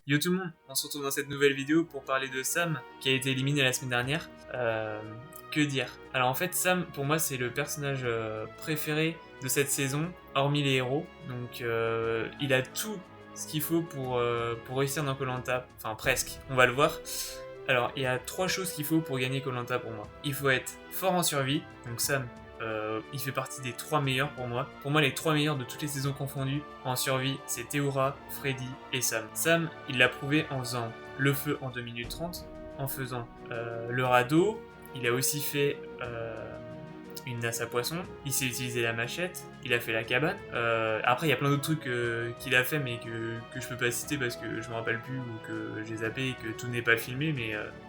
Yo tout le monde, on se retrouve dans cette nouvelle vidéo pour parler de Sam qui a été éliminé la semaine dernière. Que dire? Alors en fait Sam pour moi c'est le personnage préféré de cette saison, hormis les héros. Donc il a tout ce qu'il faut pour réussir dans koh, enfin presque, on va le voir. Alors il y a 3 choses qu'il faut pour gagner koh pour moi. Il faut être fort en survie, donc Sam il fait partie des 3 meilleurs pour moi. Pour moi, les 3 meilleurs de toutes les saisons confondues en survie, c'est Théora, Freddy et Sam. Sam, il l'a prouvé en faisant le feu en 2 minutes 30, en faisant le radeau. Il a aussi fait une nasse à poisson. Il s'est utilisé la machette. Il a fait la cabane. Après, il y a plein d'autres trucs qu'il a fait, mais que je peux pas citer parce que je me rappelle plus ou que j'ai zappé et que tout n'est pas filmé.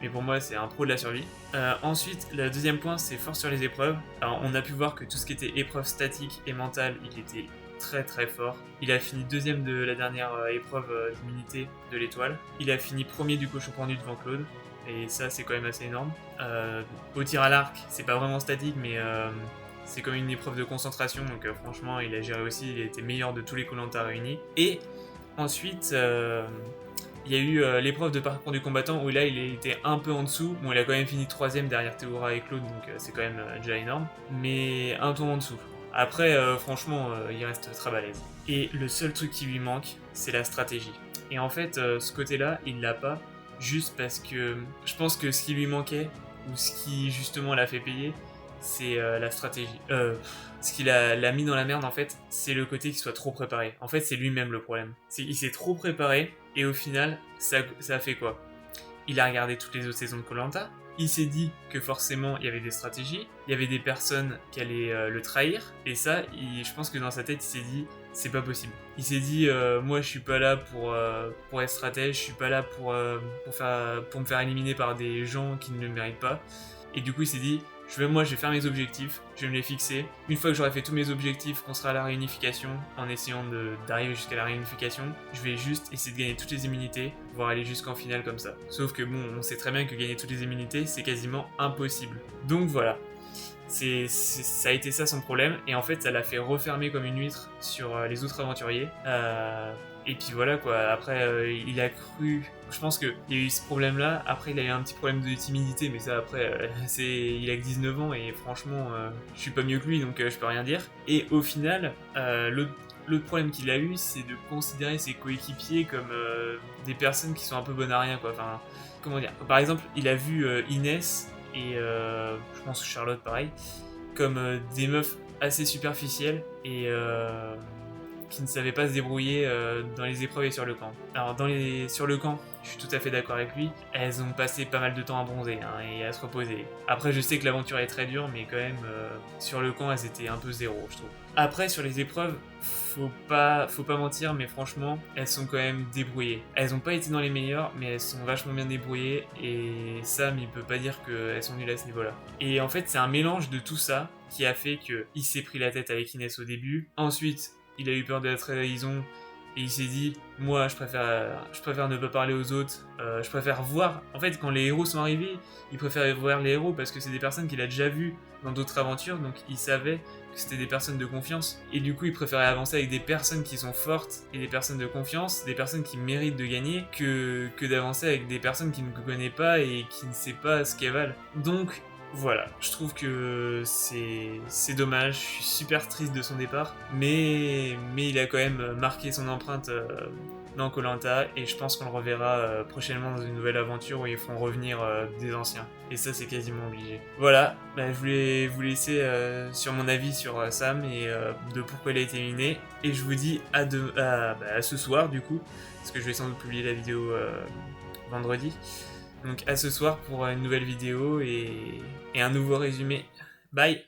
Mais pour moi, c'est un pro de la survie. Ensuite, le deuxième point, c'est fort sur les épreuves. Alors, on a pu voir que tout ce qui était épreuve statique et mentale, il était très très fort. Il a fini deuxième de la dernière épreuve d'immunité de l'étoile. Il a fini premier du cochon pendu devant Claude. Et ça, c'est quand même assez énorme. Au tir à l'arc, c'est pas vraiment statique, mais c'est comme une épreuve de concentration. Donc franchement, il a géré aussi. Il a été meilleur de tous les koh réunis. Et ensuite, il y a eu l'épreuve de parcours du combattant où là, il était un peu en dessous. Bon, il a quand même fini 3ème derrière Théora et Claude, donc c'est quand même déjà énorme. Mais un tour en dessous. Après, franchement, il reste très balèze. Et le seul truc qui lui manque, c'est la stratégie. Et en fait, ce côté-là, il l'a pas. Juste parce que je pense que ce qui lui manquait, ou ce qui justement l'a fait payer, c'est la stratégie. Ce qui l'a mis dans la merde en fait, c'est le côté qu'il soit trop préparé. En fait, c'est lui-même le problème. Il s'est trop préparé, et au final, ça a fait quoi? Il a regardé toutes les autres saisons de koh. Il s'est dit que forcément il y avait des stratégies, il y avait des personnes qui allaient le trahir, et ça, je pense que dans sa tête il s'est dit c'est pas possible. Il s'est dit moi je suis pas là pour être stratège, je suis pas là pour me faire éliminer par des gens qui ne le méritent pas. Et du coup il s'est dit moi je vais faire mes objectifs, je vais me les fixer. Une fois que j'aurai fait tous mes objectifs, qu'on sera à la réunification, en essayant d'arriver jusqu'à la réunification, je vais juste essayer de gagner toutes les immunités, voire aller jusqu'en finale comme ça. Sauf que bon, on sait très bien que gagner toutes les immunités, c'est quasiment impossible. Donc voilà. Ça a été ça son problème, et en fait ça l'a fait refermer comme une huître sur les autres aventuriers. Et puis voilà quoi, après il a cru, je pense qu'il y a eu ce problème là, après il a eu un petit problème de timidité, mais ça après, il a que 19 ans et franchement je suis pas mieux que lui donc je peux rien dire. Et au final, l'autre problème qu'il a eu, c'est de considérer ses coéquipiers comme des personnes qui sont un peu bonnes à rien quoi, enfin comment dire. Par exemple, il a vu Inès et je pense que Charlotte pareil, comme des meufs assez superficielles et qui ne savaient pas se débrouiller dans les épreuves et sur le camp. Alors sur le camp, je suis tout à fait d'accord avec lui, elles ont passé pas mal de temps à bronzer et à se reposer. Après je sais que l'aventure est très dure, mais quand même sur le camp elles étaient un peu zéro je trouve. Après sur les épreuves, faut pas mentir, mais franchement elles sont quand même débrouillées. Elles ont pas été dans les meilleures, mais elles sont vachement bien débrouillées, et Sam il peut pas dire qu'elles sont nulles à ce niveau là. Et en fait c'est un mélange de tout ça qui a fait qu'il s'est pris la tête avec Inès au début. Ensuite il a eu peur de la trahison et il s'est dit moi je préfère ne pas parler aux autres, je préfère voir. En fait quand les héros sont arrivés, il préférait voir les héros parce que c'est des personnes qu'il a déjà vues dans d'autres aventures, donc il savait que c'était des personnes de confiance, et du coup il préférait avancer avec des personnes qui sont fortes et des personnes de confiance, des personnes qui méritent de gagner, que d'avancer avec des personnes qu'il ne connaît pas et qui ne sait pas ce qu'elles valent. Donc voilà, je trouve que c'est dommage, je suis super triste de son départ, mais il a quand même marqué son empreinte dans koh, et je pense qu'on le reverra prochainement dans une nouvelle aventure où ils font revenir des anciens, et ça c'est quasiment obligé. Voilà, je voulais vous laisser sur mon avis sur Sam et de pourquoi il a été éliminé, et je vous dis à ce soir du coup, parce que je vais sans doute publier la vidéo vendredi. Donc à ce soir pour une nouvelle vidéo et un nouveau résumé. Bye!